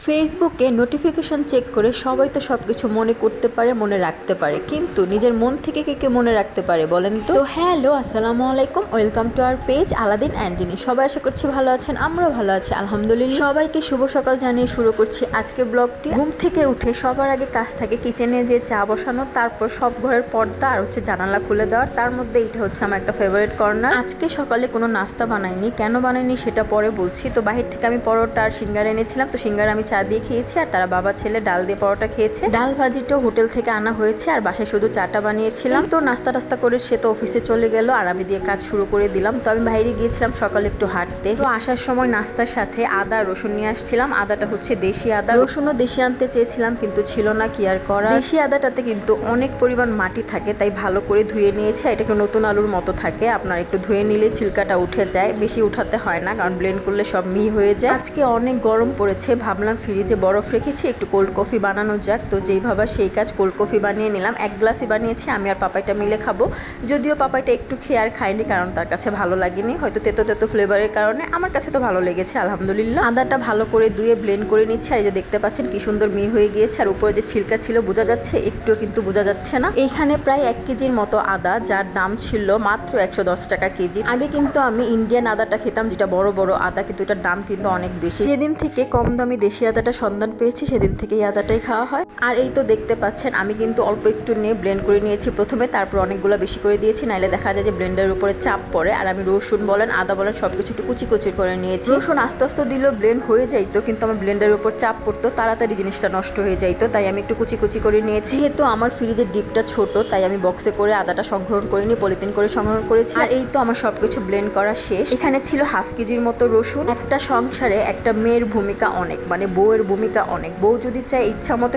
ফেসবুকে notification check করে সবাই তো সব কিছু মনে করতে পারে, মনে রাখতে পারে, কিন্তু নিজের মন থেকে কে মনে রাখতে পারে বলেন তো? হ্যালো, আসসালামু আলাইকুম, welcome to our page Aladdin and Genie. সবাই আশা করছি ভালো আছেন, আমরাও ভালো আছি আলহামদুলিল্লাহ। সবাইকে শুভ সকাল জানিয়ে শুরু করছি আজকের ব্লগটি। ঘুম থেকে উঠে সবার আগে কাজ থাকে কিচেনে যে চা বসানো, তারপর সব ঘরের পর্দা আর জানালা খুলে দেওয়ার। তার মধ্যে এটা হচ্ছে আমার একটা ফেভারিট কর্নার। আজকে সকালে কোনো নাস্তা বানাইনি, কেন বানাইনি সেটা পরে বলছি। তো বাহির থেকে আমি পরোটা আর সিঙ্গারা এনেছিলাম, তো সিঙ্গারা আমি চা দিয়ে খেয়েছি আর তারা বাবা ছেলে ডাল দিয়ে পরোটা খেয়েছে। ডাল ভাজিটাও হোটেল থেকে আনা হয়েছে আর বাসায় শুধু চাটা বানিয়েছিলাম। তো নাস্তা করে সে তো অফিসে চলে গেল আর আমি দিয়ে কাজ শুরু করে দিলাম। তো আমি বাইরে গিয়েছিলাম সকালে একটু হাঁটতে। তো আসার সময় নাস্তার সাথে আদা রসুন নিয়ে আসছিলাম। আদাটা হচ্ছে দেশি আদা, রসুনও দেশি আনতে চেয়েছিলাম কিন্তু ছিল না, কি আর করা। দেশি আদাটাতে কিন্তু অনেক পরিমাণ মাটি থাকে, তাই ভালো করে ধুয়ে নিয়েছে। এটা একটু নতুন আলুর মতো থাকে, আপনার একটু ধুয়ে নিলে ছিলকাটা উঠে যায়, বেশি উঠাতে হয় না কারণ ব্লেন্ড করলে সব মিহি হয়ে যায়। আজকে অনেক গরম পড়েছে, ভাবলাম ফ্রিজে বরফ রেখেছি, একটু কোল্ড কফি বানানো যাক। তো যেই ভাবা সেই কাজ, কোল্ড কফি বানিয়ে নিলাম। এক গ্লাসই বানিয়েছি, আমি আর পাপাইটা মিলে খাবো। যদিও পাপাইটা একটু খেয়ে আর খায়নি কারণ তার কাছে ভালো লাগেনি, হয়তো তেতো ফ্লেভারের কারণে। আমার কাছে তো ভালো লেগেছে আলহামদুলিল্লাহ। আদাটা ভালো করে ধুয়ে ব্লেন্ড করে নিচ্ছে আর এই যে দেখতে পাচ্ছেন কি সুন্দর মিহি হয়ে গিয়েছে। আর উপরে যে ছিলকা ছিল বোঝা যাচ্ছে, একটু কিন্তু বোঝা যাচ্ছে না। এইখানে প্রায় 1 কেজির মতো আদা, যার দাম ছিল মাত্র 110 টাকা কেজি। আগে কিন্তু আমি ইন্ডিয়ান আদাটা খেতাম, যেটা বড় বড় আদা, কিন্তু এটার দাম কিন্তু অনেক বেশি। যেদিন থেকে কম দামি দেশি আদাটা সন্ধান পেয়েছি সেদিন থেকে এই আদাটাই খাওয়া হয়। আর এই তো দেখতে পাচ্ছেন আমি কিন্তু অল্প একটু নিয়ে ব্লেন্ড করে নিয়েছি প্রথমে, তারপর অনেকগুলো বেশি করে দিয়েছি, নাইলে দেখা যায় যে ব্লেন্ডারের উপরে চাপ পড়ে। আর আমি রসুন বলেন আদা বলেন সবকিছু একটু কুচি করে নিয়েছি। রসুন আস্তে আস্তে দিলেও ব্লেন্ড হয়ে যাইতো, কিন্তু আমার ব্লেন্ডারের উপর চাপ পড়তো, তাড়াতাড়ি জিনিসটা নষ্ট হয়ে যাইতো, তাই আমি একটু কুচি করে নিয়েছি। যেহেতু আমার ফ্রিজের ডিপটা ছোট, তাই আমি বক্সে করে আদাটা সংগ্রহণ করিনি, পলিথিন করে সংগ্রহণ করেছি। আর এই তো আমার সবকিছু ব্লেন্ড করা শেষ। এখানে ছিল 1/2 কেজির মতো রসুন। একটা সংসারে একটা মেয়ের ভূমিকা অনেক, মানে বউয়ের ভূমিকা অনেক। বউ যদি চায় ইচ্ছা মতো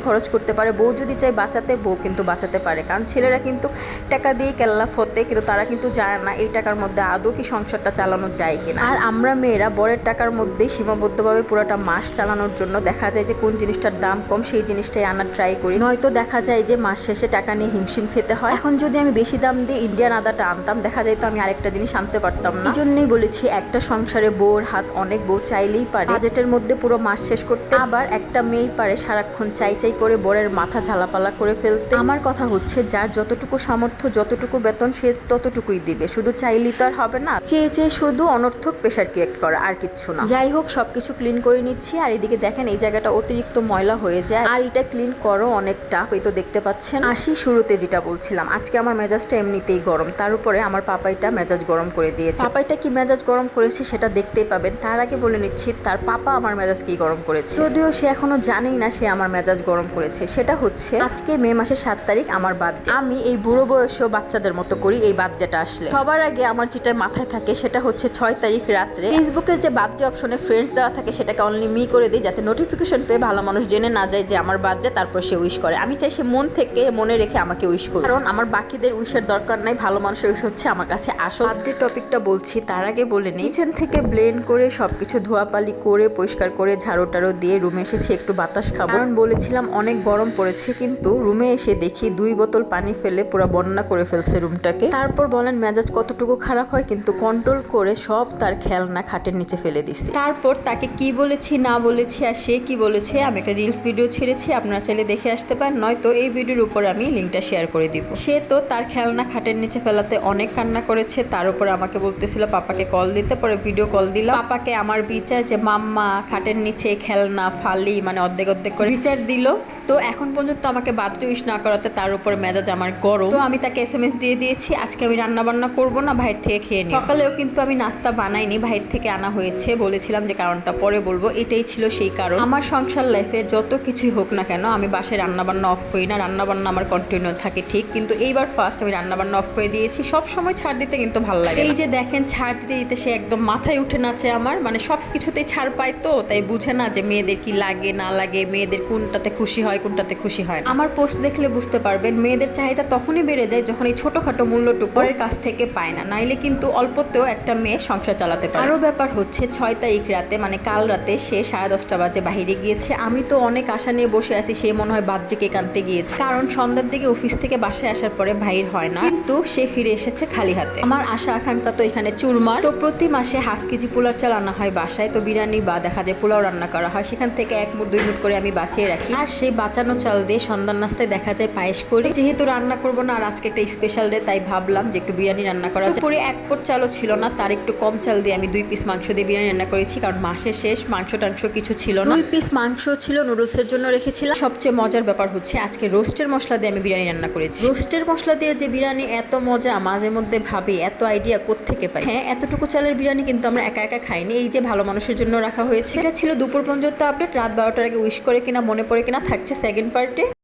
খরচ করতে পারে, বউ যদি চায় বাঁচাতে, বউ কিন্তু বাঁচাতে পারে। কারণ ছেলেরা কিন্তু টাকা দিয়ে কেল্লা ফতে, কিন্তু তারা কিন্তু জানে না এই টাকার মধ্যে আদৌ কি সংসারটা চালানো যায় কিনা। আর আমরা মেয়েরা বরের টাকার মধ্যেই সীমাবদ্ধভাবে পুরোটা মাস চালানোর জন্য দেখা যায় যে কোন জিনিসটার দাম কম সেই জিনিসটাই আনার ট্রাই করি, নয়তো দেখা যায় যে মাস শেষে টাকা নিয়ে হিমশিম খেতে হয়। এখন যদি আমি বেশি দাম দিয়ে ইন্ডিয়ান আদাটা আনতাম, দেখা যায় তো আমি আরেকটা জিনিস আনতে পারতাম না। এই জন্যই বলেছি একটা সংসারে বউর হাত অনেক, বউ চাইলেই পারে বাজেটের মধ্যে পুরো মাস শেষ করতে। আবার একটা মেয়েই পারে সারাক্ষণ চাই করে বরের মাথা ঝালাপালা করে ফেলতে। আমার কথা হচ্ছে যার যতটুকু সামর্থ্য, যতটুকু বেতন, সে ততটুকুই দিবে। শুধু চাইলেই তো আর হবে না, চেয়ে শুধু অনর্থক প্রেশার ক্রিয়েট করা, আর কিচ্ছু না। যাই হোক, সবকিছু ক্লিন করে নিচ্ছি। আর এদিকে দেখেন এই জায়গাটা অতিরিক্ত ময়লা হয়ে যায়, আর এটা ক্লিন করো অনেক টাফ। এই তো দেখতে পাচ্ছেন। আসি শুরুতে যেটা বলছিলাম, আজকে আমার মেজাজটা এমনিতেই গরম, তার উপরে আমার পাপাইটা মেজাজ গরম করে দিয়েছে। পাপাইটা কি মেজাজ গরম করেছে সেটা দেখতেই পাবেন। তার আগে বলে নিচ্ছি তার পাপা আমার মেজাজ কি গরম করেছে, যদিও সে এখনো জানেই না সে আমার মেজাজ গরম করেছে। সেটা হচ্ছে আজকে মে মাসের 7 তারিখ আমার বার্থডে। আমি এই বুড়ো বয়সেও বাচ্চাদের মতো করি এই বার্থডেটা আসলে। সবার আগে আমার যেটা মাথায় থাকে সেটা হচ্ছে 6 তারিখ রাত্রে ফেসবুকের যে বার্থডে অপশনে ফ্রেন্ডস দেওয়া থাকে সেটাকে অনলি মি করে দিই, যাতে নোটিফিকেশন পেয়ে ভালো মানুষ জেনে না যায় যে আমার বার্থডে, তারপর সে উইশ করে। আমি চাই সে মন থেকে মনে রেখে আমাকে উইশ করে, কারণ আমার বাকিদের উইশের দরকার নাই, ভালো মানুষের উইশ হচ্ছে আমার কাছে আসল। বার্থডে টপিকটা বলছি তার আগে বলে নিই, কিচেন থেকে ব্লেন্ড করে সবকিছু ধোয়াপালি করে পরিষ্কার করে ঝাড়ু টাড়ো দিয়ে রুমে এসেছি একটু বাতাস খাবো, কারণ বলেছিলাম অনেক গরম পড়েছে। কিন্তু রুমে এসে দেখি 2 বোতল পানি ফেলে পুরো বন্যা করে ফেলছে রুমটাকে। তারপর বলেন মেজাজ কতটুকু খারাপ হয়, কিন্তু কন্ট্রোল করে সব তার খেলনা খাটের নিচে ফেলে দিছি। তারপর তাকে কি বলেছি না বলেছি আর সে কি বলেছে, আমি একটা রিলস ভিডিও ছেড়েছি, আপনারা চাইলে দেখে আসতে পারেন, নয়তো এই ভিডিওর উপর আমি লিঙ্কটা শেয়ার করে দিব। সে তো তার খেলনা খাটের নিচে ফেলাতে অনেক কান্না করেছে, তার উপর আমাকে বলতেছিল পাপাকে কল দিতে, পরে ভিডিও কল দিলাম। পাপাকে আমার বিচার যে মাম্মা খাটের নিচে খেলনা ফালি, মানে অর্ধেক করে বিচার দিল। তো এখন পর্যন্ত আমাকে বার্থডে উইশ না করাতে তার উপর মেজাজ আমার গরম। তো আমি তাকে SMS দিয়ে দিয়েছি আজকে আমি রান্না বান্না করবো না, বাইরে থেকে খেয়ে নিই। সকালেও কিন্তু আমি নাস্তা বানাইনি, বাইরে থেকে আনা হয়েছে। বলেছিলাম যে কারণটা পরে বলবো, এটাই ছিল সেই কারণ। আমার সংসার লাইফে যত কিছুই হোক না কেন আমি বাসায় রান্না বান্না অফ করি না, রান্না বান্না আমার কন্টিনিউ থাকে ঠিক, কিন্তু এইবার ফার্স্ট আমি রান্না বান্না অফ করে দিয়েছি। সব সময় ছাড় দিতে কিন্তু ভালো লাগে। এই যে দেখেন ছাড় দিতে সে একদম মাথায় উঠে নাচে আমার, মানে সব কিছুতেই ছাড় পায়, তো তাই বুঝে না যে মেয়েদের কি লাগে না লাগে, মেয়েদের কোনটাতে খুশি হয় হয়, কোনটাতে খুশি হয় না। আমার পোস্ট দেখলে বুঝতে পারবেন মেয়েদের চাহিদা তখনই বেড়ে যায় যখন এই ছোটখাটো মূল্যটুকু পরের কাছ থেকে পায় না, নাইলে কিন্তু অল্পতেও একটা মেয়ে সংসার চালাতে পারে। আরও ব্যাপার হচ্ছে 6 তারিখ রাতে মানে কাল রাতে সে 10:30 বাজে বাহিরে গিয়েছে। আমি তো অনেক আশা নিয়ে বসে আছি, সে মনে হয় বার্থডে কেক আনতে গিয়েছে, কারণ সন্ধ্যার দিকে অফিস থেকে বাসায় আসার পরে ভাইয়ের হয় না, কিন্তু সে ফিরে এসেছে খালি হাতে। আমার আশা আকাঙ্ক্ষা তো এখানে চুরমার। তো প্রতি মাসে হাফ কেজি পোলার চাল আনা হয় বাসায়, তো বিরিয়ানি বা দেখা যায় পোলাও রান্না করা হয়, সেখান থেকে 1 মুঠ 2 মুঠ করে আমি বাঁচিয়ে রাখি। আর সেই বাঁচানো চাল দিয়ে সন্ধ্যার নাস্তায় দেখা যায় পায়েস করি। যেহেতু রান্না করবো না আর আজকে একটা স্পেশাল ডে, তাই ভাবলাম যে একটু বিরিয়ানি রান্না করা যায়। পরে 1 পট চালও ছিল না, তার একটু কম চাল দিয়ে আমি 2 পিস মাংস দিয়ে বিরিয়ানি রান্না করেছি, কারণ মাসের শেষ, মাংস টাংস কিছু ছিল না। 2 পিস মাংস ছিল, নুডলসের জন্য রেখেছিলাম। সবচেয়ে মজার ব্যাপার হচ্ছে আজকে রোস্টের মশলা দিয়ে আমি বিরিয়ানি রান্না করেছি। রোস্টের মশলা দিয়ে যে বিরিয়ানি এত মজা, মাঝে মধ্যে ভাবি এত আইডিয়া কোত্থেকে পাই। হ্যাঁ, এতটুকু চালের বিরিয়ানি কিন্তু আমরা একা একা খাইনি, এই যে ভালো মানুষের জন্য রাখা হয়েছে। এটা ছিল দুপুর পর্যন্ত আপডেট। রাত 12টার আগে উইশ করে কিনা মনে পড়ে কিনা থাকছে সেকেন্ড পার্টে।